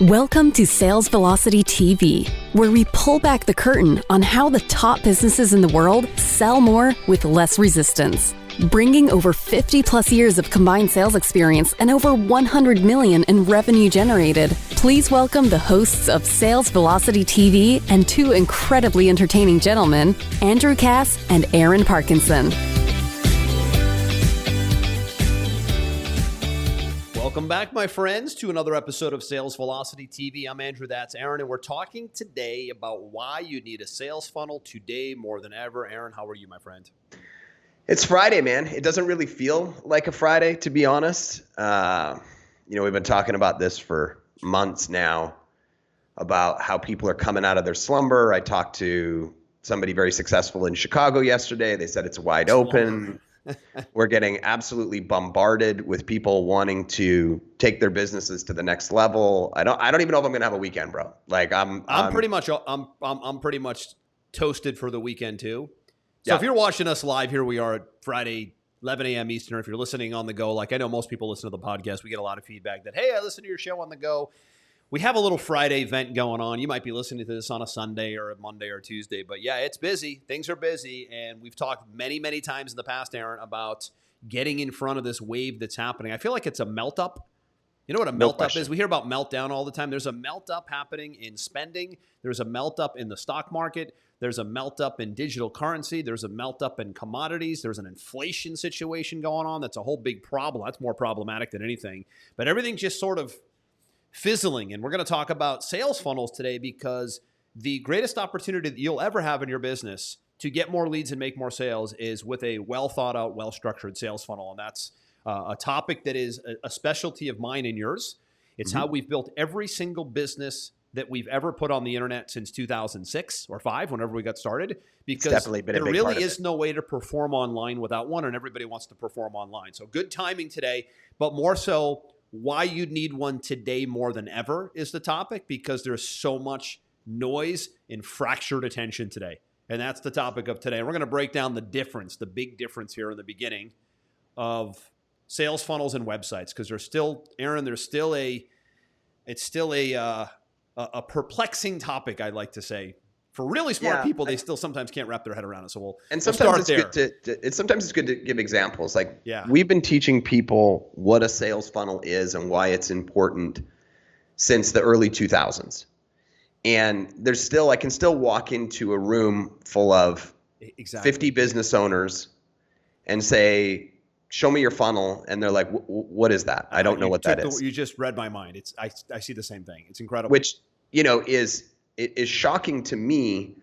Welcome to Sales Velocity TV, where we pull back the curtain on how the top businesses in the world sell more with less resistance. Bringing over 50 plus years of combined sales experience and over 100 million in revenue generated, please welcome the hosts of Sales Velocity TV and two incredibly entertaining gentlemen, Andrew Cass and Aaron Parkinson. Welcome back, my friends, to another episode of Sales Velocity TV. I'm Andrew, that's Aaron, and we're talking today about why you need a sales funnel today more than ever. Aaron, how are you, my friend? It's Friday, man. It doesn't really feel like a Friday, to be honest. We've been talking about this for months now, about how people are coming out of their slumber. I talked to somebody very successful in Chicago yesterday. They said it's wide open. We're getting absolutely bombarded with people wanting to take their businesses to the next level. I don't even know if I'm gonna have a weekend, bro. Like I'm pretty much toasted for the weekend too. So if you're watching us live, here we are at Friday, 11 a.m. Eastern. If you're listening on the go, like I know most people listen to the podcast, we get a lot of feedback that, hey, I listen to your show on the go. We have a little Friday event going on. You might be listening to this on a Sunday or a Monday or Tuesday, but yeah, it's busy. Things are busy, and we've talked many, many times in the past, Aaron, about getting in front of this wave that's happening. I feel like it's a melt-up. You know what a melt-up is? We hear about meltdown all the time. There's a melt-up happening in spending. There's a melt-up in the stock market. There's a melt-up in digital currency. There's a melt-up in commodities. There's an inflation situation going on. That's a whole big problem. That's more problematic than anything. But everything's just sort of fizzling. And we're going to talk about sales funnels today because the greatest opportunity that you'll ever have in your business to get more leads and make more sales is with a well thought out, well structured sales funnel. And that's a topic that is a specialty of mine and yours. It's how we've built every single business that we've ever put on the internet since 2006 or 5, whenever we got started, because there really is no way to perform online without one, and everybody wants to perform online. So good timing today, but more so, why you'd need one today more than ever is the topic, because there's so much noise and fractured attention today. And that's the topic of today. And we're going to break down the difference, the big difference here in the beginning of sales funnels and websites, because there's still, Aaron, it's still a perplexing topic, I'd like to say. For really smart people, they still sometimes can't wrap their head around it. So sometimes it's good to give examples. Like we've been teaching people what a sales funnel is and why it's important since the early 2000s. And I can still walk into a room full of 50 business owners and say, show me your funnel. And they're like, what is that? I don't know what that is. You just read my mind. I see the same thing. It's incredible. Which, is shocking to me,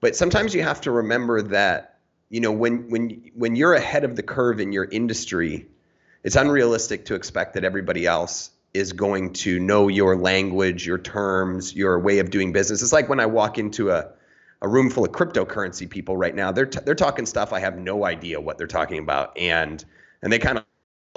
but sometimes you have to remember that, when you're ahead of the curve in your industry, it's unrealistic to expect that everybody else is going to know your language, your terms, your way of doing business. It's like when I walk into a room full of cryptocurrency people right now, they're talking stuff I have no idea what they're talking about, and they kind of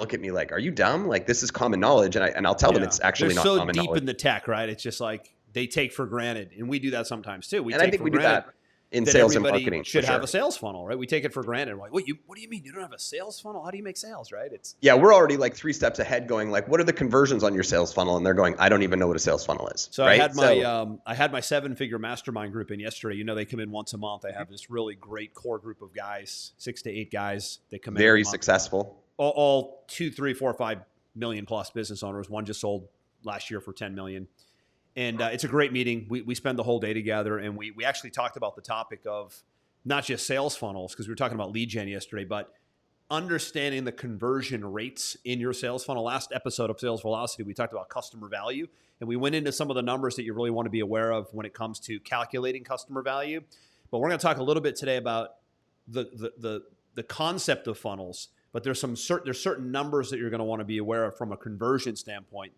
look at me like, "Are you dumb? Like this is common knowledge," and I'll tell them it's actually not common knowledge. They're so deep in the tech, right? It's just like they take for granted, and we do that sometimes too. I think we do that in sales and marketing. Should have a sales funnel, right? We take it for granted. We're like, what do you mean you don't have a sales funnel? How do you make sales, right? We're already like 3 steps ahead, going like, what are the conversions on your sales funnel? And they're going, I don't even know what a sales funnel is. So right? I had my 7-figure mastermind group in yesterday. They come in once a month. I have this really great core group of guys, 6 to 8 guys. They come in very successful. All 2, 3, 4, 5 million plus business owners. One just sold last year for 10 million. And it's a great meeting. We spend the whole day together, and we actually talked about the topic of not just sales funnels, because we were talking about lead gen yesterday, but understanding the conversion rates in your sales funnel. Last episode of Sales Velocity, we talked about customer value, and we went into some of the numbers that you really want to be aware of when it comes to calculating customer value. But we're going to talk a little bit today about the concept of funnels, but there's certain numbers that you're going to want to be aware of from a conversion standpoint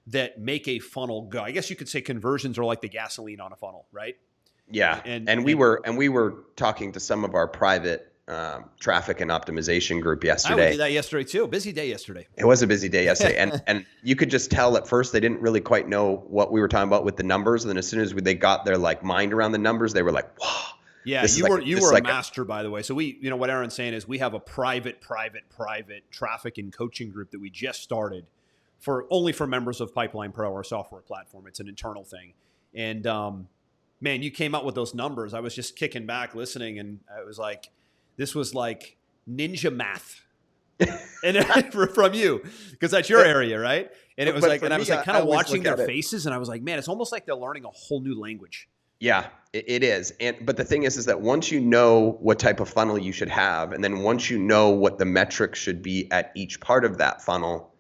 that make a funnel go. I guess you could say conversions are like the gasoline on a funnel, right? Yeah. And we were talking to some of our private traffic and optimization group yesterday. I did that yesterday too. Busy day yesterday. It was a busy day yesterday. and you could just tell at first they didn't really quite know what we were talking about with the numbers. And then as soon as they got their mind around the numbers, they were like, wow. Yeah, you were a master, by the way. So what Aaron's saying is we have a private traffic and coaching group that we just started only for members of Pipeline Pro, our software platform. It's an internal thing. And man, you came out with those numbers. I was just kicking back listening, and I was like, this was like ninja math. And from you, because that's your area, right? And it was like, and I was like kind of watching their faces, and I was like, man, it's almost like they're learning a whole new language. Yeah, it is. But the thing is that once you know what type of funnel you should have, and then once you know what the metrics should be at each part of that funnel,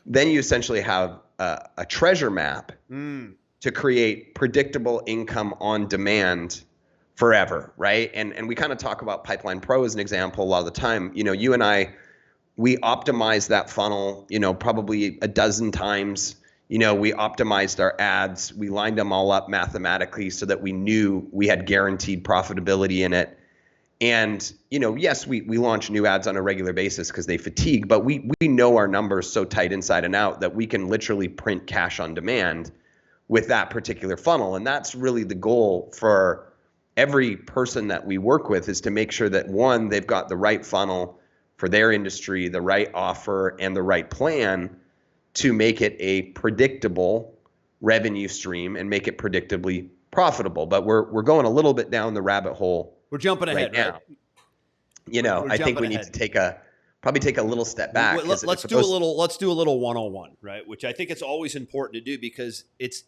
then you essentially have a treasure map to create predictable income on demand forever, right? And we kind of talk about Pipeline Pro as an example a lot of the time. You know, you and I, we optimized that funnel, you know, probably a dozen times. You know, we optimized our ads. We lined them all up mathematically so that we knew we had guaranteed profitability in it. And, you know, yes, we launch new ads on a regular basis because they fatigue, but we know our numbers so tight inside and out that we can literally print cash on demand with that particular funnel. And that's really the goal for every person that we work with, is to make sure that, one, they've got the right funnel for their industry, the right offer, and the right plan to make it a predictable revenue stream and make it predictably profitable. But we're going a little bit down the rabbit hole. We're jumping ahead right now. Right? You know, I think we need to probably take a little step back. Let's do a little 101, right? Which I think it's always important to do, because it's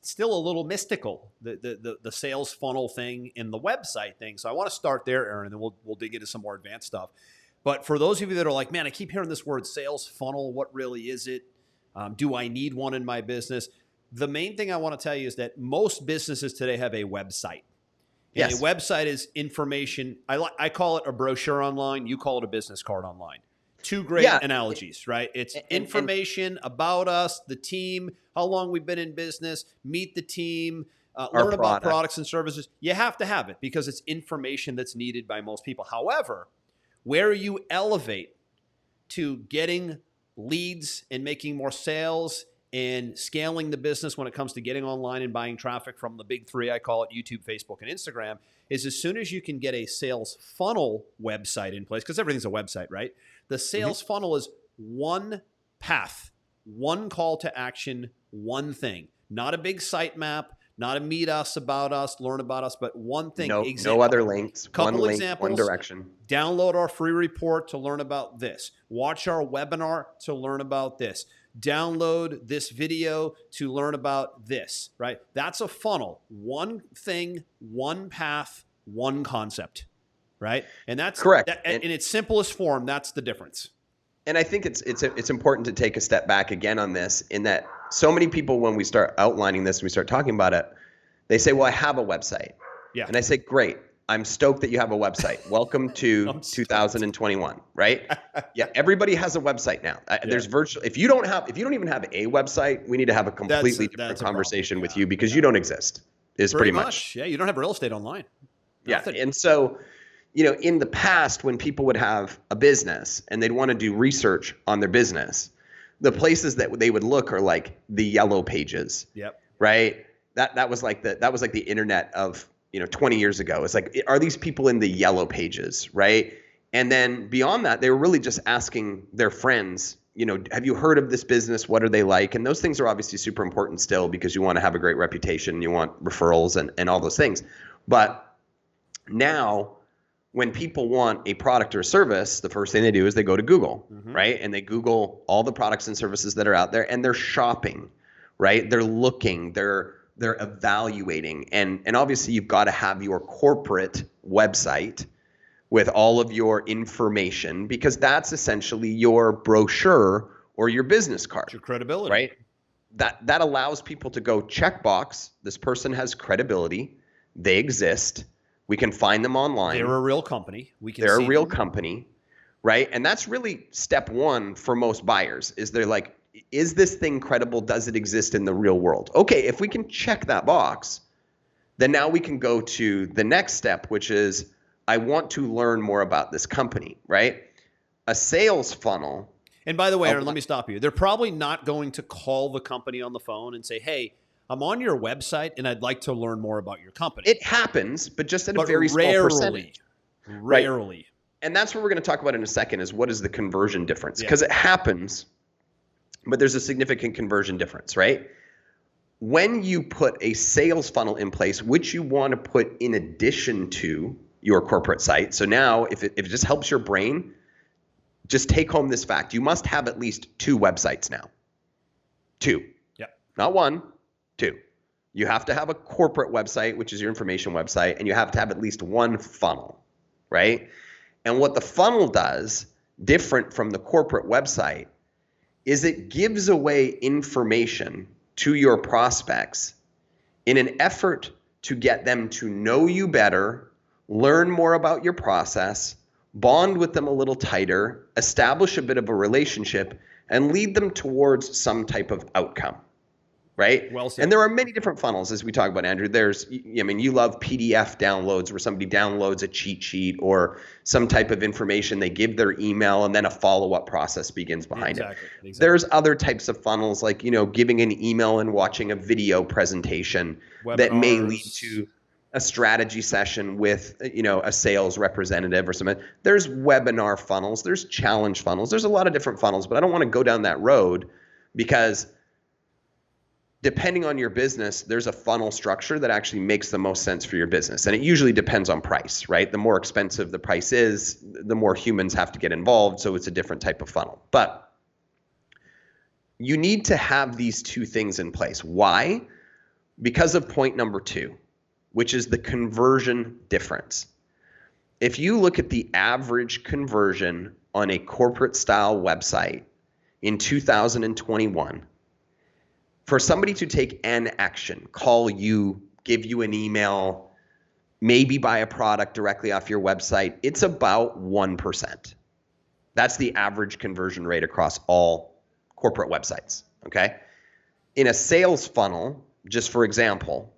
still a little mystical, the sales funnel thing and the website thing. So I want to start there, Aaron, and then we'll dig into some more advanced stuff. But for those of you that are like, man, I keep hearing this word sales funnel. What really is it? Do I need one in my business? The main thing I want to tell you is that most businesses today have a website. And yes. A website is information. I call it a brochure online. You call it a business card online. Two great analogies, right? It's information about us, the team, how long we've been in business, meet the team, learn about products and services. You have to have it because it's information that's needed by most people. However, where you elevate to getting leads and making more sales and scaling the business when it comes to getting online and buying traffic from the big three, I call it YouTube, Facebook, and Instagram, is as soon as you can get a sales funnel website in place, because everything's a website, right? The sales funnel is one path, one call to action, one thing. Not a big site map, not a meet us, about us, learn about us, but one thing. No other links. Couple one examples. Link, one direction. Download our free report to learn about this. Watch our webinar to learn about this. Download this video to learn about this, right? That's a funnel. One thing, one path, one concept, right? And that's correct. In its simplest form, that's the difference. And I think it's important to take a step back again on this, in that so many people, when we start outlining this and we start talking about it, they say, well, I have a website. Yeah. And I say, great. I'm stoked that you have a website. Welcome to 2021, right? Yeah, everybody has a website now. There's if you don't even have a website, we need to have a completely different conversation with you, because you don't exist. Is pretty much. Yeah, you don't have real estate online. Nothing. Yeah, and so, you know, in the past, when people would have a business and they'd want to do research on their business, the places that they would look are like the yellow pages. Yep. Right. That was like the internet of, 20 years ago. It's like, are these people in the yellow pages? Right. And then beyond that, they were really just asking their friends, have you heard of this business? What are they like? And those things are obviously super important still, because you want to have a great reputation. You want referrals and all those things. But now, when people want a product or service, the first thing they do is they go to Google, right? And they Google all the products and services that are out there, and they're shopping, right? They're looking, they're evaluating. And obviously you've got to have your corporate website with all of your information, because that's essentially your brochure or your business card. It's your credibility. Right? That allows people to go, checkbox, this person has credibility, they exist. We can find them online. They're a real company. They're a real company, right? And that's really step one for most buyers, is they're like, is this thing credible? Does it exist in the real world? Okay, if we can check that box, then now we can go to the next step, which is, I want to learn more about this company, right? A sales funnel. And by the way, Aaron, let me stop you. They're probably not going to call the company on the phone and say, hey, I'm on your website and I'd like to learn more about your company. It happens, but just at a very small percentage. Rarely. And that's what we're going to talk about in a second, is what is the conversion difference? Because it happens, but there's a significant conversion difference, right? When you put a sales funnel in place, which you want to put in addition to your corporate site. So now if it just helps your brain, just take home this fact. You must have at least 2 websites now. 2. Yep. Not 1, 2. You have to have a corporate website, which is your information website, and you have to have at least 1 funnel, right? And what the funnel does, different from the corporate website, is it gives away information to your prospects in an effort to get them to know you better, learn more about your process, bond with them a little tighter, establish a bit of a relationship, and lead them towards some type of outcome, right? Well said. And there are many different funnels, as we talk about, Andrew. You love PDF downloads where somebody downloads a cheat sheet or some type of information. They give their email and then a follow-up process begins behind it. Exactly. There's other types of funnels like, giving an email and watching a video presentation that may lead to a strategy session with, a sales representative or something. There's webinar funnels, there's challenge funnels, there's a lot of different funnels, but I don't want to go down that road because depending on your business, there's a funnel structure that actually makes the most sense for your business. And it usually depends on price, right? The more expensive the price is, the more humans have to get involved. So it's a different type of funnel. But you need to have these 2 things in place. Why? Because of point number 2, which is the conversion difference. If you look at the average conversion on a corporate style website in 2021, for somebody to take an action, call you, give you an email, maybe buy a product directly off your website, it's about 1%. That's the average conversion rate across all corporate websites, okay? In a sales funnel, just for example,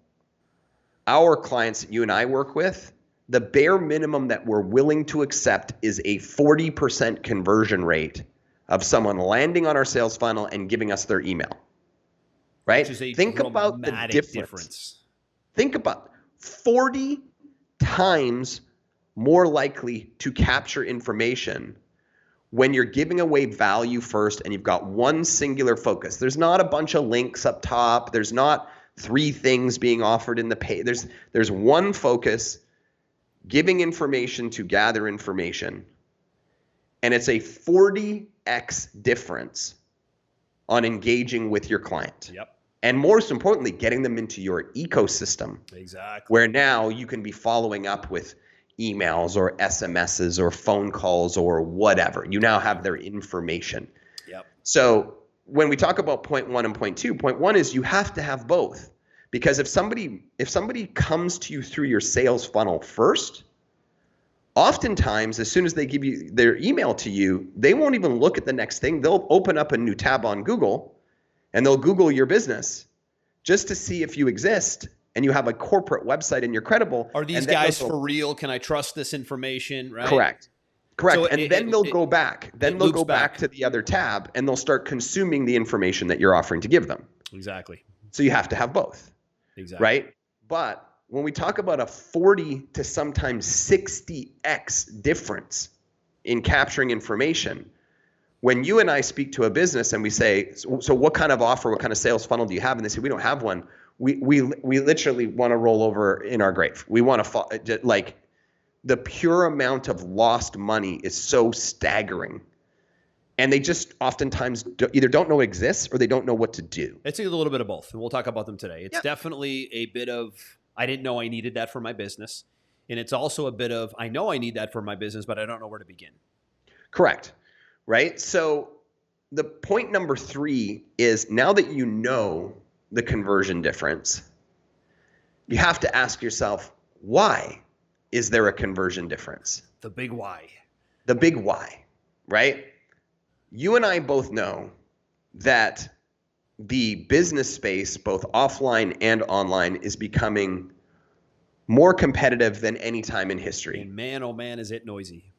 our clients that you and I work with, the bare minimum that we're willing to accept is a 40% conversion rate of someone landing on our sales funnel and giving us their email. Right? Think about the difference. Think about 40 times more likely to capture information when you're giving away value first and you've got one singular focus. There's not a bunch of links up top. There's not 3 things being offered in the page. There's one focus, giving information to gather information. And it's a 40x difference on engaging with your client. Yep. And most importantly, getting them into your ecosystem. Exactly. Where now you can be following up with emails or SMSs or phone calls or whatever. You now have their information. Yep. So when we talk about point 1 and point 2, point 1 is you have to have both. Because if somebody comes to you through your sales funnel first, oftentimes as soon as they give you their email to you, they won't even look at the next thing. They'll open up a new tab on Google and they'll Google your business just to see if you exist and you have a corporate website and you're credible. Are these guys for real? Can I trust this information? Right? Correct. So then they'll go back. Then they'll go back to the other tab and they'll start consuming the information that you're offering to give them. Exactly. So you have to have both. Exactly. Right? But when we talk about a 40 to sometimes 60x difference in capturing information, when you and I speak to a business and we say, so what kind of offer, what kind of sales funnel do you have? And they say, we don't have one. We literally want to roll over in our grave. We want to, like, the pure amount of lost money is so staggering. And they just oftentimes either don't know it exists or they don't know what to do. It's a little bit of both. And we'll talk about them today. It's definitely a bit of, I didn't know I needed that for my business. And it's also a bit of, I know I need that for my business, but I don't know where to begin. Correct. Right? So the point number 3 is now that you know the conversion difference, you have to ask yourself, why is there a conversion difference? The big why. The big why, right? You and I both know that the business space, both offline and online, is becoming more competitive than any time in history. And man, oh man, is it noisy.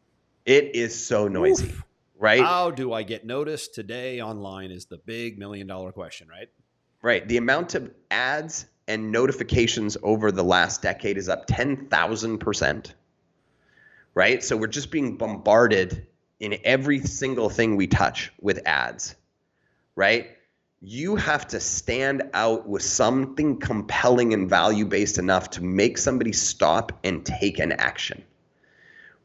It is so noisy. Oof. Right? How do I get noticed today online is the big $1 million question, right? Right. The amount of ads and notifications over the last decade is up 10,000%. Right? So we're just being bombarded in every single thing we touch with ads. right? You have to stand out with something compelling and value-based enough to make somebody stop and take an action,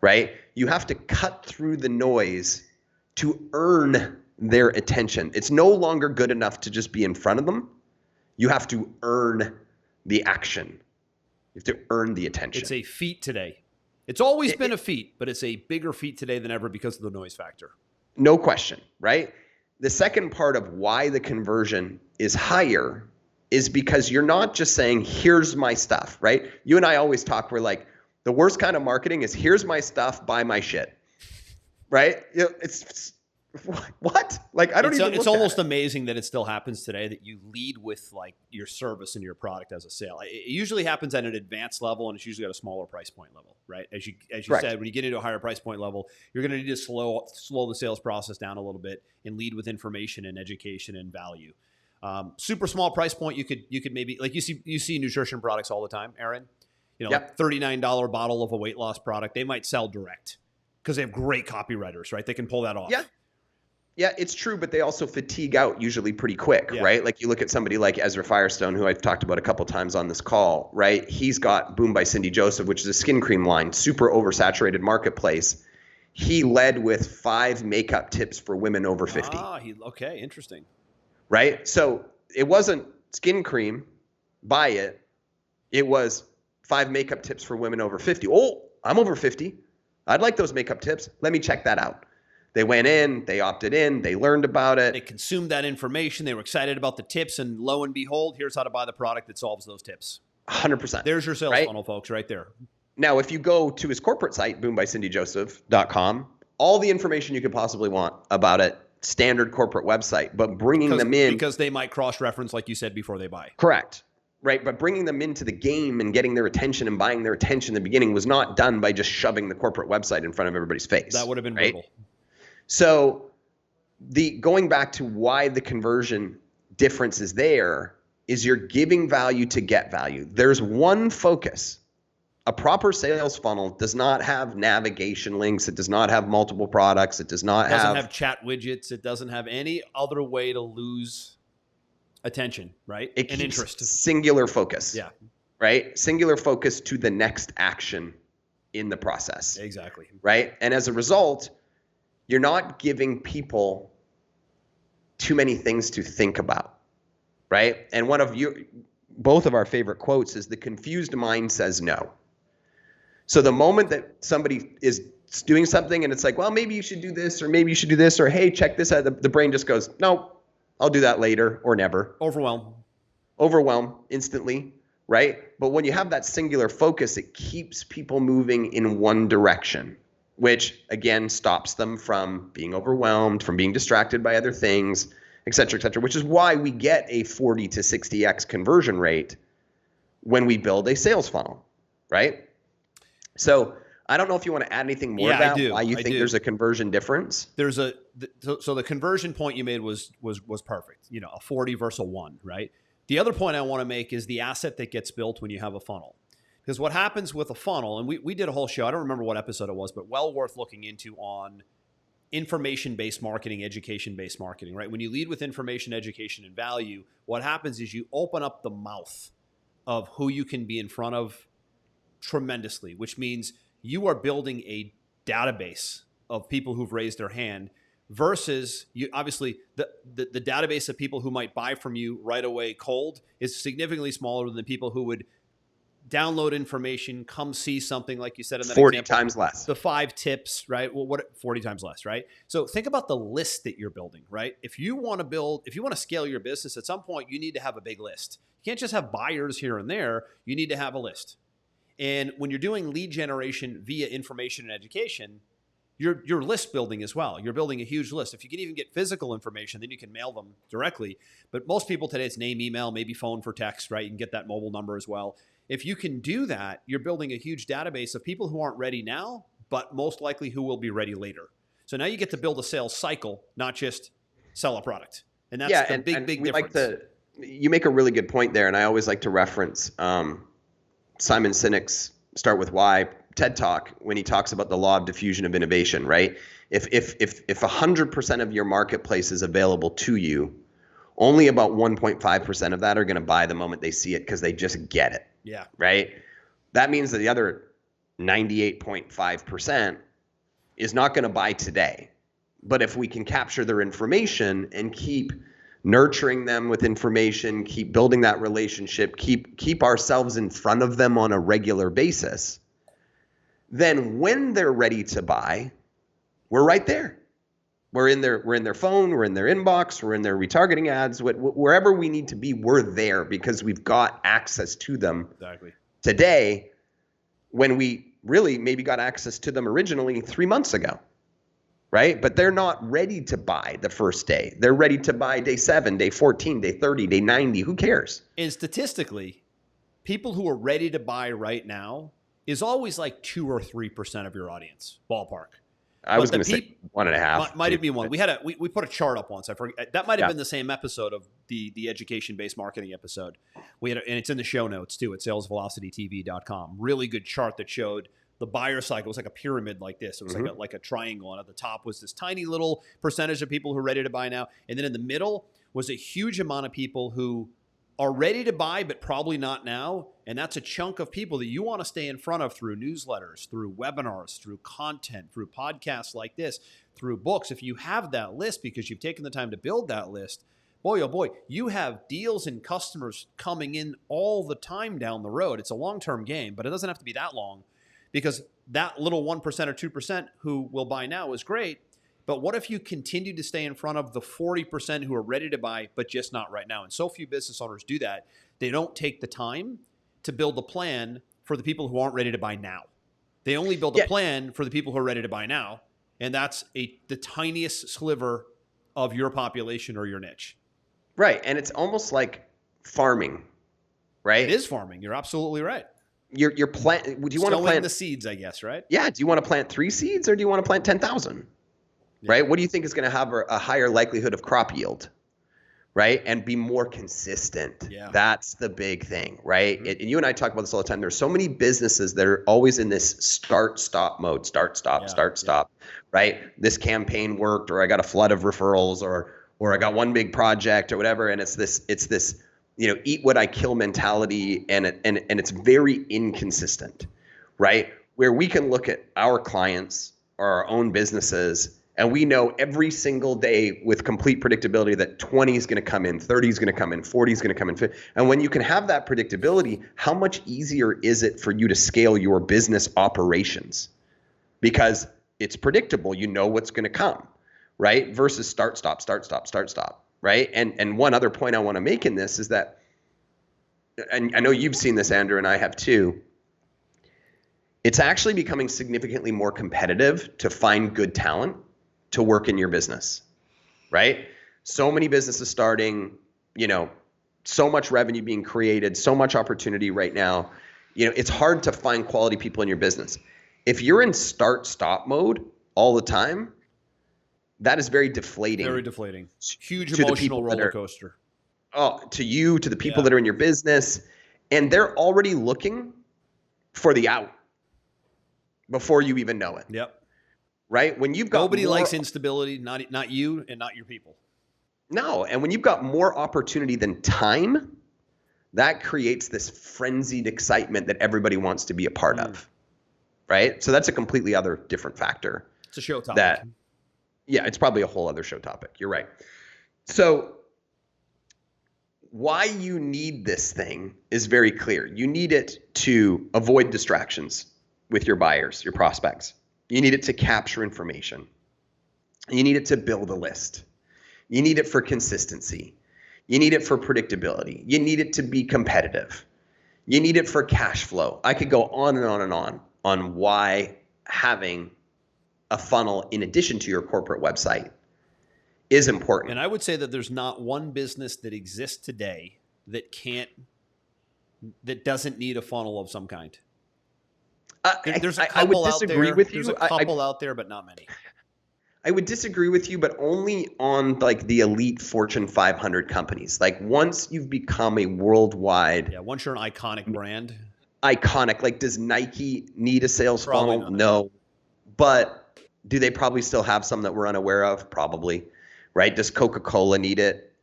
right? You have to cut through the noise to earn their attention. It's no longer good enough to just be in front of them. You have to earn the action. You have to earn the attention. It's a feat today. It's always been a feat, but it's a bigger feat today than ever because of the noise factor. No question, right? The second part of why the conversion is higher is because you're not just saying, here's my stuff, right? You and I always talk, we're like, the worst kind of marketing is here's my stuff, buy my shit, right? It's what? Like, I don't even. It's almost amazing that it still happens today that you lead with like your service and your product as a sale. It usually happens at an advanced level, and it's usually at a smaller price point level, right? As you said, when you get into a higher price point level, you're going to need to slow the sales process down a little bit and lead with information and education and value. Super small price point, you could maybe, like, you see nutrition products all the time, Aaron. Like $39 bottle of a weight loss product, they might sell direct because they have great copywriters, right? They can pull that off. Yeah, it's true, but they also fatigue out usually pretty quick, right? Like you look at somebody like Ezra Firestone, who I've talked about a couple times on this call, right? He's got Boom by Cindy Joseph, which is a skin cream line, super oversaturated marketplace. He led with 5 makeup tips for women over 50. Okay, interesting. Right? So it wasn't skin cream, buy it. It was 5 makeup tips for women over 50. Oh, I'm over 50. I'd like those makeup tips. Let me check that out. They went in, they opted in, they learned about it. They consumed that information. They were excited about the tips, and lo and behold, here's how to buy the product that solves those tips. 100%. There's your sales funnel, folks, right there. Now, if you go to his corporate site, boombycindyjoseph.com, all the information you could possibly want about it, standard corporate website, but bringing them in. Because they might cross-reference, like you said, before they buy. Correct. Right, but bringing them into the game and getting their attention and buying their attention in the beginning was not done by just shoving the corporate website in front of everybody's face. That would have been brutal. So going back to why the conversion difference is there is you're giving value to get value. There's one focus. A proper sales funnel does not have navigation links. It does not have multiple products. It doesn't have chat widgets. It doesn't have any other way to lose attention, right? And keeps interest. Singular focus. Yeah. Right? Singular focus to the next action in the process. Exactly. Right? And as a result, you're not giving people too many things to think about, right? And both of our favorite quotes is the confused mind says no. So the moment that somebody is doing something and it's like, well, maybe you should do this, or maybe you should do this, or hey, check this out, the brain just goes, no, I'll do that later or never. Overwhelm instantly, right? But when you have that singular focus, it keeps people moving in one direction, which again stops them from being overwhelmed, from being distracted by other things, et cetera, which is why we get a 40 to 60x conversion rate when we build a sales funnel, right? So I don't know if you want to add anything more about why you think there's a conversion difference. So the conversion point you made was perfect. A 40 versus a 1, right? The other point I want to make is the asset that gets built when you have a funnel. Because what happens with a funnel, and we did a whole show, I don't remember what episode it was, but well worth looking into on information-based marketing, education-based marketing, right? When you lead with information, education, and value, what happens is you open up the mouth of who you can be in front of tremendously, which means you are building a database of people who've raised their hand versus you. Obviously, the database of people who might buy from you right away cold is significantly smaller than the people who would download information, come see something like you said in that 40 example, times less. The 5 tips, right? Well, 40 times less, right? So think about the list that you're building, right? If you want to scale your business, at some point you need to have a big list. You can't just have buyers here and there. You need to have a list. And when you're doing lead generation via information and education, you're list building as well. You're building a huge list. If you can even get physical information, then you can mail them directly. But most people today, it's name, email, maybe phone for text, right? You can get that mobile number as well. If you can do that, you're building a huge database of people who aren't ready now, but most likely who will be ready later. So now you get to build a sales cycle, not just sell a product. And that's the big difference. You make a really good point there, and I always like to reference Simon Sinek's Start With Why TED Talk when he talks about the law of diffusion of innovation, right? If 100% of your marketplace is available to you, only about 1.5% of that are going to buy the moment they see it because they just get it. Yeah. Right? That means that the other 98.5% is not going to buy today. But if we can capture their information and keep nurturing them with information, keep building that relationship, keep ourselves in front of them on a regular basis, then when they're ready to buy, we're right there. We're in their phone, we're in their inbox, we're in their retargeting ads, wherever we need to be, we're there because we've got access to them today when we really maybe got access to them originally 3 months ago, right? But they're not ready to buy the first day. They're ready to buy day 7, day 14, day 30, day 90. Who cares? And statistically, people who are ready to buy right now is always like 2 or 3% of your audience, ballpark. I was going to say 1.5. Might have been one. We put a chart up once. I forget. That might have been the same episode of the education-based marketing episode. And it's in the show notes too at salesvelocitytv.com. Really good chart that showed the buyer cycle. It was like a pyramid like this. It was like a triangle, and at the top was this tiny little percentage of people who are ready to buy now, and then in the middle was a huge amount of people who are ready to buy, but probably not now. And that's a chunk of people that you want to stay in front of through newsletters, through webinars, through content, through podcasts like this, through books. If you have that list because you've taken the time to build that list, boy, oh boy, you have deals and customers coming in all the time down the road. It's a long-term game, but it doesn't have to be that long because that little 1% or 2% who will buy now is great. But what if you continue to stay in front of the 40% who are ready to buy, but just not right now? And so few business owners do that. They don't take the time to build a plan for the people who aren't ready to buy now. They only build a plan for the people who are ready to buy now. And that's the tiniest sliver of your population or your niche. Right. And it's almost like farming, right? It is farming. You're absolutely right. You're plant. Would you want to plant the seeds, I guess, right? Yeah. Do you want to plant 3 seeds or do you want to plant 10,000? Right? What do you think is going to have a higher likelihood of crop yield, right? And be more consistent. Yeah. That's the big thing, right? And you and I talk about this all the time. There's so many businesses that are always in this start-stop mode, start-stop, right? This campaign worked, or I got a flood of referrals, or I got one big project or whatever. And it's this, eat what I kill mentality. And it's very inconsistent, right? Where we can look at our clients or our own businesses, and we know every single day with complete predictability that 20 is going to come in, 30 is going to come in, 40 is going to come in. And when you can have that predictability, how much easier is it for you to scale your business operations? Because it's predictable. You know what's going to come, right? Versus start, stop, right? And one other point I want to make in this is that, and I know you've seen this, Andrew, and I have too, it's actually becoming significantly more competitive to find good talent to work in your business, right? So many businesses starting, so much revenue being created, so much opportunity right now. It's hard to find quality people in your business. If you're in start-stop mode all the time, that is very deflating. Very deflating. Huge emotional roller coaster. To the people that are in your business, and they're already looking for the out before you even know it. Yep. Right? When you've got nobody likes instability, not you and not your people. No, and when you've got more opportunity than time, that creates this frenzied excitement that everybody wants to be a part of. Right? So that's a completely other different factor. It's a show topic. It's probably a whole other show topic. You're right. So why you need this thing is very clear. You need it to avoid distractions with your buyers, your prospects. You need it to capture information. You need it to build a list. You need it for consistency. You need it for predictability. You need it to be competitive. You need it for cash flow. I could go on and on and on why having a funnel in addition to your corporate website is important. And I would say that there's not one business that exists today that doesn't need a funnel of some kind. There's a couple out there. There's a couple out there, but not many. I would disagree with you, but only on like the elite Fortune 500 companies. Like once you've become a worldwide. Once you're an iconic brand. Iconic. Like does Nike need a sales funnel? No. But do they probably still have some that we're unaware of? Probably. Right? Does Coca-Cola need it?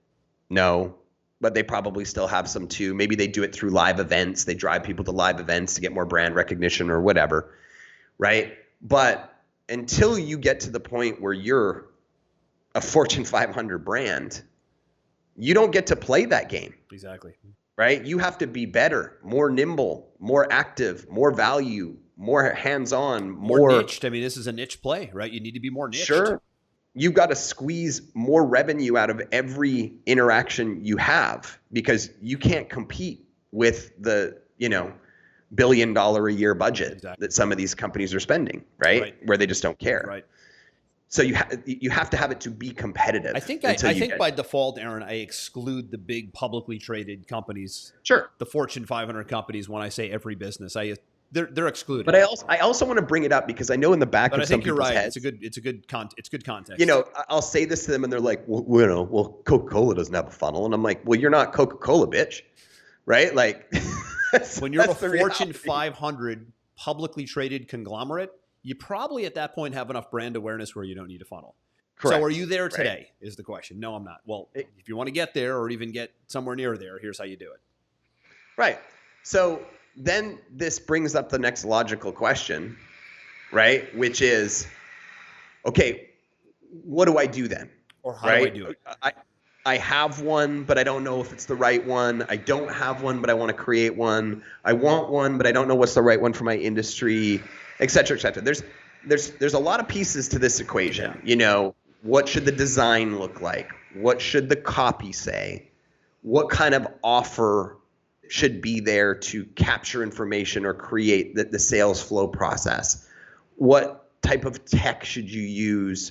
No, but they probably still have some too. Maybe they do it through live events. They drive people to live events to get more brand recognition or whatever, right? But until you get to the point where you're a Fortune 500 brand, you don't get to play that game. Exactly. Right? You have to be better, more nimble, more active, more value, more hands-on, more niched. I mean, this is a niche play, right? You need to be more niched. Sure. You've got to squeeze more revenue out of every interaction you have, because you can't compete with the, $1 billion a year budget that some of these companies are spending, right? Where they just don't care. Right. So you have to have it to be competitive. I think by default, Aaron, I exclude the big publicly traded companies. Sure. The Fortune 500 companies. When I say every business, they're excluded. But I also want to bring it up because I know in the back of some people's heads. It's good context. I'll say this to them and they're like, well, Coca-Cola doesn't have a funnel, and I'm like, well, you're not Coca-Cola, bitch, right? Like, when you're a Fortune 500 publicly traded conglomerate, you probably at that point have enough brand awareness where you don't need a funnel. Correct. So are you there today is the question. No, I'm not. Well, if you want to get there or even get somewhere near there, here's how you do it. Right. So then this brings up the next logical question, right? Which is, okay, what do I do then? Or how do I do it? I have one, but I don't know if it's the right one. I don't have one, but I want to create one. I want one, but I don't know what's the right one for my industry, et cetera, et cetera. There's a lot of pieces to this equation. What should the design look like? What should the copy say? What kind of offer should be there to capture information or create the sales flow process? What type of tech should you use?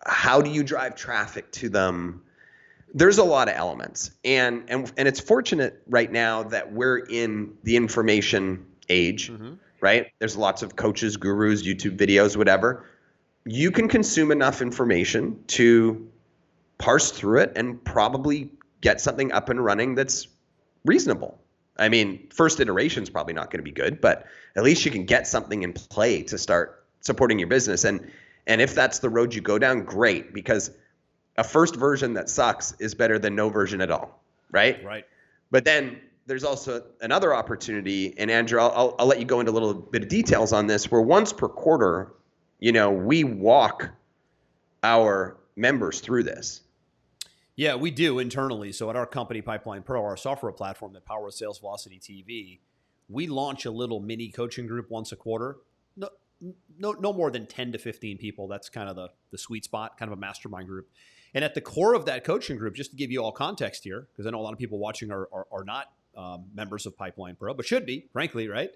How do you drive traffic to them? There's a lot of elements. And it's fortunate right now that we're in the information age, right? There's lots of coaches, gurus, YouTube videos, whatever. You can consume enough information to parse through it and probably get something up and running that's reasonable. I mean, first iteration is probably not going to be good, but at least you can get something in play to start supporting your business. And if that's the road you go down, great, because a first version that sucks is better than no version at all, right? Right. But then there's also another opportunity, and Andrew, I'll let you go into a little bit of details on this, where once per quarter, we walk our members through this. Yeah, we do internally. So at our company, Pipeline Pro, our software platform that powers Sales Velocity TV, we launch a little mini coaching group once a quarter. No more than 10 to 15 people. That's kind of the sweet spot, kind of a mastermind group. And at the core of that coaching group, just to give you all context here, because I know a lot of people watching are not members of Pipeline Pro, but should be, frankly, right,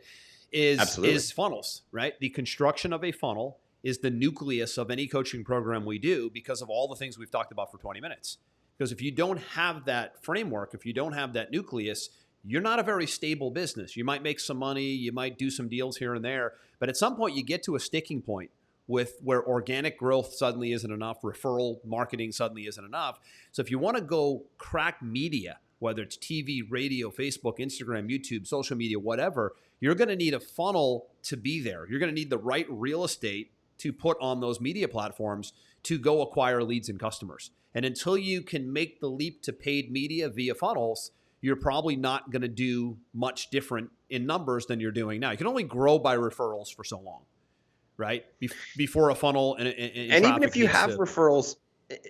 is funnels, right? The construction of a funnel is the nucleus of any coaching program we do because of all the things we've talked about for 20 minutes. Because if you don't have that framework, if you don't have that nucleus, you're not a very stable business. You might make some money, you might do some deals here and there, but at some point you get to a sticking point with where organic growth suddenly isn't enough, referral marketing suddenly isn't enough. So if you want to go crack media, whether it's TV, radio, Facebook, Instagram, YouTube, social media, whatever, you're going to need a funnel to be there. You're going to need the right real estate to put on those media platforms to go acquire leads and customers. And until you can make the leap to paid media via funnels, you're probably not going to do much different in numbers than you're doing now. You can only grow by referrals for so long, right? Before a funnel and even if you have referrals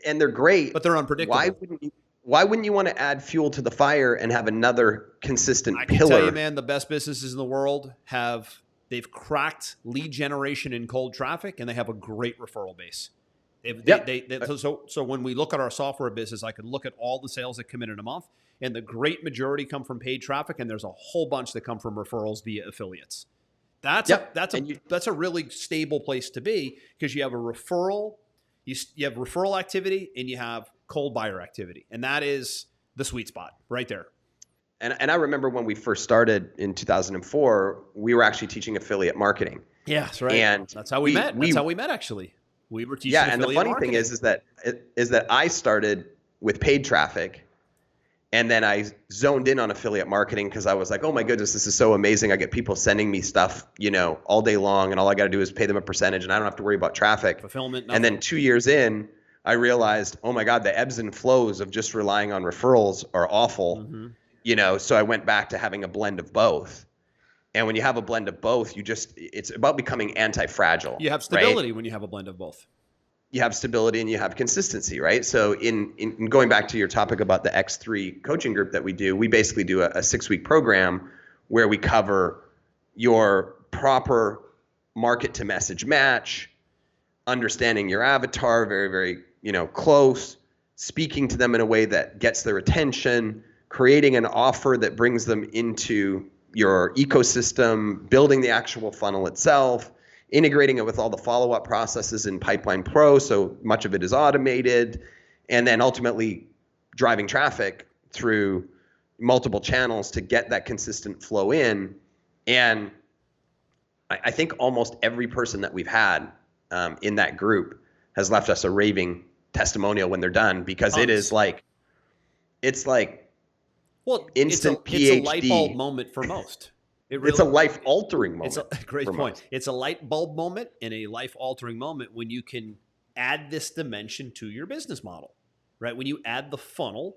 and they're great, but they're unpredictable. Why wouldn't you want to add fuel to the fire and have another consistent pillar? I can tell you, man, the best businesses in the world they've cracked lead generation in cold traffic, and they have a great referral base. So when we look at our software business, I could look at all the sales that come in a month, and the great majority come from paid traffic, and there's a whole bunch that come from referrals via affiliates. That's a really stable place to be because you have a referral, you have referral activity, and you have cold buyer activity, and that is the sweet spot right there. And I remember when we first started in 2004, we were actually teaching affiliate marketing. Yeah, that's right. And that's how we met. That's how we met, actually. We were teaching affiliate marketing. Yeah, and the funny thing is that I started with paid traffic, and then I zoned in on affiliate marketing because I was like, oh my goodness, this is so amazing. I get people sending me stuff, all day long, and all I got to do is pay them a percentage, and I don't have to worry about traffic. Fulfillment. And then 2 years in, I realized, oh my God, the ebbs and flows of just relying on referrals are awful. So I went back to having a blend of both. And when you have a blend of both, it's about becoming anti-fragile. You have stability, right? when you have a blend of both. You have stability and you have consistency, right? So in going back to your topic about the X3 coaching group that we do, we basically do a 6-week program where we cover your proper market to message match, understanding your avatar very, very, close, speaking to them in a way that gets their attention, creating an offer that brings them into your ecosystem, building the actual funnel itself, integrating it with all the follow-up processes in Pipeline Pro, so much of it is automated, and then ultimately driving traffic through multiple channels to get that consistent flow in. And I think almost every person that we've had in that group has left us a raving testimonial when they're done, because it's like instant PhD. It's a light bulb moment for most. It's a life-altering moment. It's a great point. Most. It's a light bulb moment and a life-altering moment when you can add this dimension to your business model, right? When you add the funnel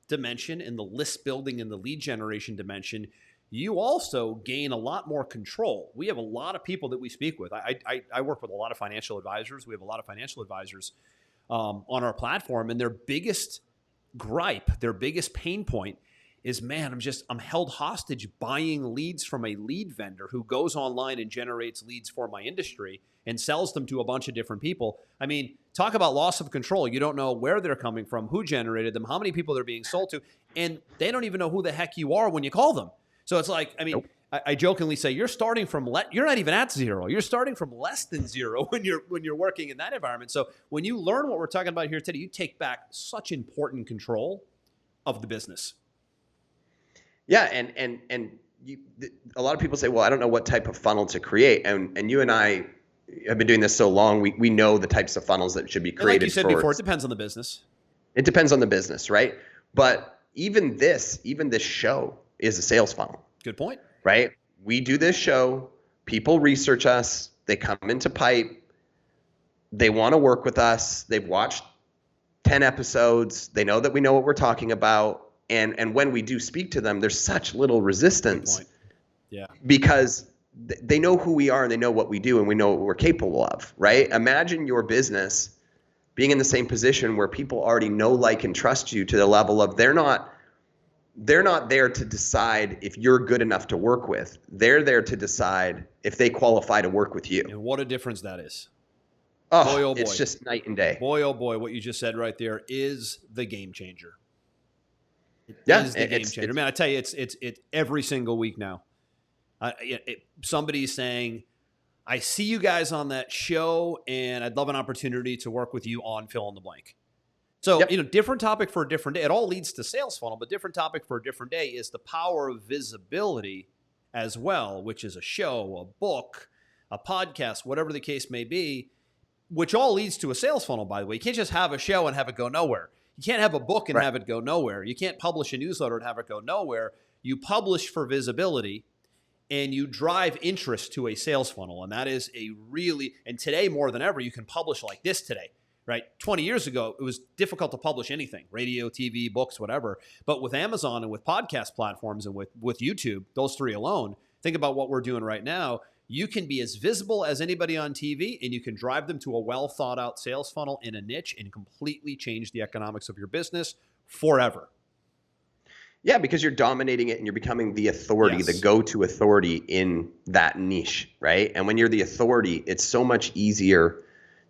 dimension and the list building and the lead generation dimension, you also gain a lot more control. We have a lot of people that we speak with. I work with a lot of financial advisors. We have a lot of financial advisors on our platform, and their biggest gripe, their biggest pain point is, man, I'm held hostage buying leads from a lead vendor who goes online and generates leads for my industry and sells them to a bunch of different people. I mean, talk about loss of control. You don't know where they're coming from, who generated them, how many people they're being sold to, and they don't even know who the heck you are when you call them. So it's like, I mean, nope. I jokingly say you're starting from you're not even at zero. You're starting from less than zero when you're working in that environment. So when you learn what we're talking about here today, you take back such important control of the business. Yeah, and a lot of people say, well, I don't know what type of funnel to create, and you and I have been doing this so long, we know the types of funnels that should be created. And like you said before, it depends on the business. It depends on the business, right? But even this show is a sales funnel. Good point. Right? We do this show, people research us, they come into Pipe, they want to work with us, they've watched 10 episodes, they know that we know what we're talking about, and when we do speak to them, there's such little resistance. Yeah. Because they know who we are and they know what we do and we know what we're capable of, right? Imagine your business being in the same position where people already know, like, and trust you to the level of they're not there to decide if you're good enough to work with. They're there to decide if they qualify to work with you. And what a difference that is. Oh, boy, oh boy. It's just night and day. Boy, oh boy, what you just said right there is the game changer. It is the game changer. Man, I tell you, it's every single week now. Somebody's saying, I see you guys on that show, and I'd love an opportunity to work with you on fill in the blank. So, different topic for a different day. It all leads to sales funnel, but different topic for a different day is the power of visibility as well, which is a show, a book, a podcast, whatever the case may be, which all leads to a sales funnel, by the way. You can't just have a show and have it go nowhere. You can't have a book and have it go nowhere. You can't publish a newsletter and have it go nowhere. You publish for visibility and you drive interest to a sales funnel. And that is and today more than ever, you can publish like this today. Right? 20 years ago, it was difficult to publish anything, radio, TV, books, whatever. But with Amazon and with podcast platforms and with YouTube, those three alone, think about what we're doing right now. You can be as visible as anybody on TV, and you can drive them to a well thought out sales funnel in a niche and completely change the economics of your business forever. Yeah, because you're dominating it and you're becoming the authority, the go-to authority in that niche, right? And when you're the authority, it's so much easier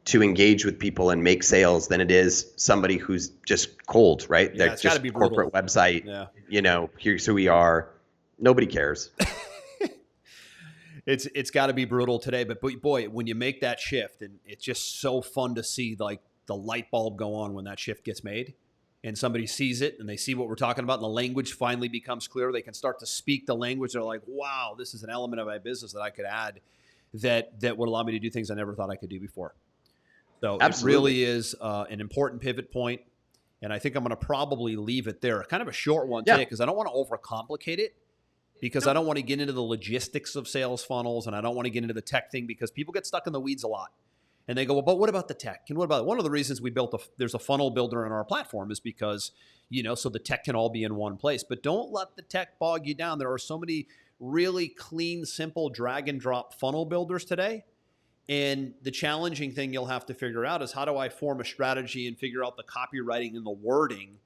to engage with people and make sales than it is somebody who's just cold, right? Yeah, they're just a corporate website. Yeah. Here's who we are. Nobody cares. It's got to be brutal today, but boy, when you make that shift, and it's just so fun to see like the light bulb go on when that shift gets made and somebody sees it and they see what we're talking about and the language finally becomes clear. They can start to speak the language. They're like, wow, this is an element of my business that I could add that would allow me to do things I never thought I could do before. So Absolutely. It really is an important pivot point, and I think I'm going to probably leave it there. Kind of a short one today because I don't want to overcomplicate it because I don't want to get into the logistics of sales funnels and I don't want to get into the tech thing because people get stuck in the weeds a lot. And they go, well, but what about the tech? And what about one of the reasons we built there's a funnel builder in our platform is because, so the tech can all be in one place. But don't let the tech bog you down. There are so many really clean, simple drag and drop funnel builders today. And the challenging thing you'll have to figure out is how do I form a strategy and figure out the copywriting and the wording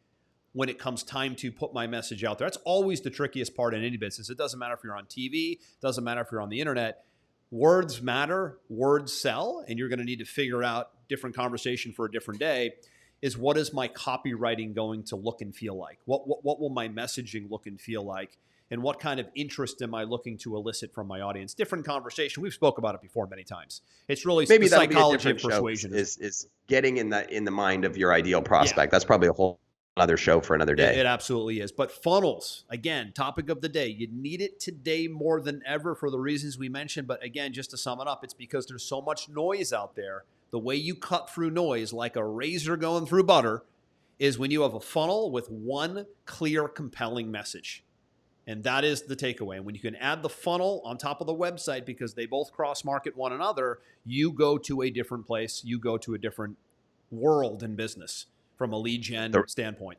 when it comes time to put my message out there. That's always the trickiest part in any business. It doesn't matter if you're on TV, doesn't matter if you're on the internet. Words matter, words sell, and you're going to need to figure out different conversation for a different day is what is my copywriting going to look and feel like? What will my messaging look and feel like? And what kind of interest am I looking to elicit from my audience? Different conversation. We've spoke about it before many times. It's really maybe the psychology of persuasion. Is getting in the mind of your ideal prospect. Yeah. That's probably a whole other show for another day. It absolutely is. But funnels, again, topic of the day. You need it today more than ever for the reasons we mentioned. But again, just to sum it up, it's because there's so much noise out there. The way you cut through noise like a razor going through butter is when you have a funnel with one clear, compelling message. And that is the takeaway. And when you can add the funnel on top of the website because they both cross-market one another, you go to a different place. You go to a different world in business from a lead gen standpoint.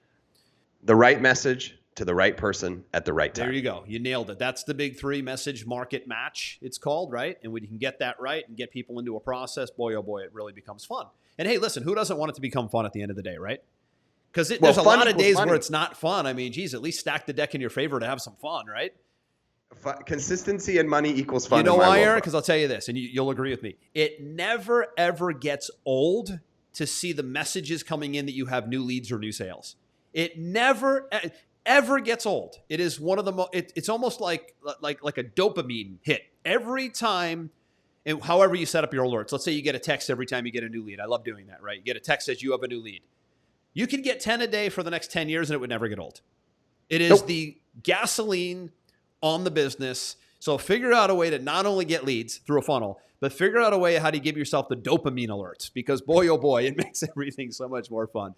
The right message to the right person at the right time. There you go. You nailed it. That's the big three: message, market, match, it's called, right? And when you can get that right and get people into a process, boy, oh boy, it really becomes fun. And hey, listen, who doesn't want it to become fun at the end of the day, right? Because there's a lot of days where it's not fun. I mean, geez, at least stack the deck in your favor to have some fun, right? Consistency and money equals fun. You know why, Aaron? Because I'll tell you this, and you'll agree with me. It never, ever gets old to see the messages coming in that you have new leads or new sales. It never, ever gets old. It is one of the it's almost like a dopamine hit. Every time, and however you set up your alerts. Let's say you get a text every time you get a new lead. I love doing that, right? You get a text that says you have a new lead. You can get 10 a day for the next 10 years and it would never get old. It is the gasoline on the business. So figure out a way to not only get leads through a funnel, but figure out a way how to give yourself the dopamine alerts because boy, oh boy, it makes everything so much more fun.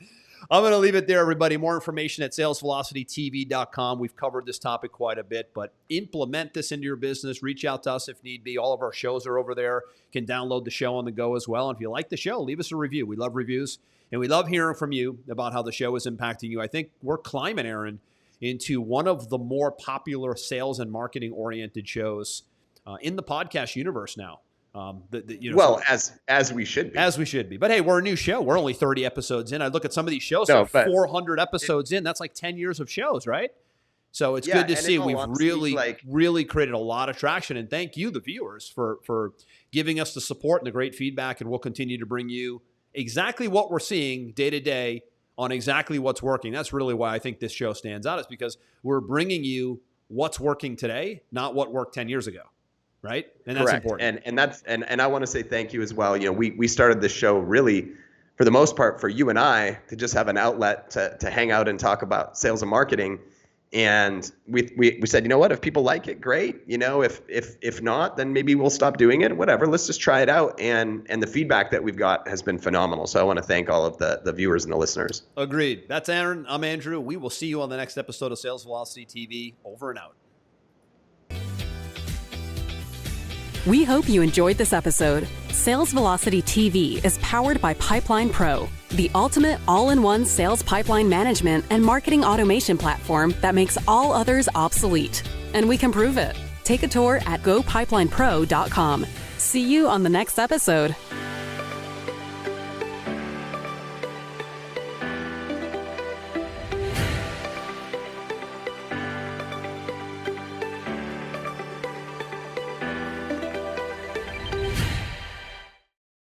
I'm going to leave it there, everybody. More information at salesvelocitytv.com. We've covered this topic quite a bit, but implement this into your business. Reach out to us if need be. All of our shows are over there. You can download the show on the go as well. And if you like the show, leave us a review. We love reviews, and we love hearing from you about how the show is impacting you. I think we're climbing, Aaron, into one of the more popular sales and marketing-oriented shows in the podcast universe now. As we should be. As we should be. But hey, we're a new show. We're only 30 episodes in. I look at some of these shows, 400 episodes in. That's like 10 years of shows, right? So it's good to see. We've really created a lot of traction. And thank you, the viewers, for giving us the support and the great feedback. And we'll continue to bring you exactly what we're seeing day to day on exactly what's working. That's really why I think this show stands out, is because we're bringing you what's working today, not what worked 10 years ago. Right. And that's important. And I want to say thank you as well. You know, we started this show really, for the most part, for you and I to just have an outlet to hang out and talk about sales and marketing. And we said, you know what, if people like it, great. You know, if not, then maybe we'll stop doing it. Whatever. Let's just try it out. And the feedback that we've got has been phenomenal. So I want to thank all of the viewers and the listeners. Agreed. That's Aaron. I'm Andrew. We will see you on the next episode of Sales Velocity TV. Over and out. We hope you enjoyed this episode. Sales Velocity TV is powered by Pipeline Pro, the ultimate all-in-one sales pipeline management and marketing automation platform that makes all others obsolete. And we can prove it. Take a tour at gopipelinePro.com. See you on the next episode.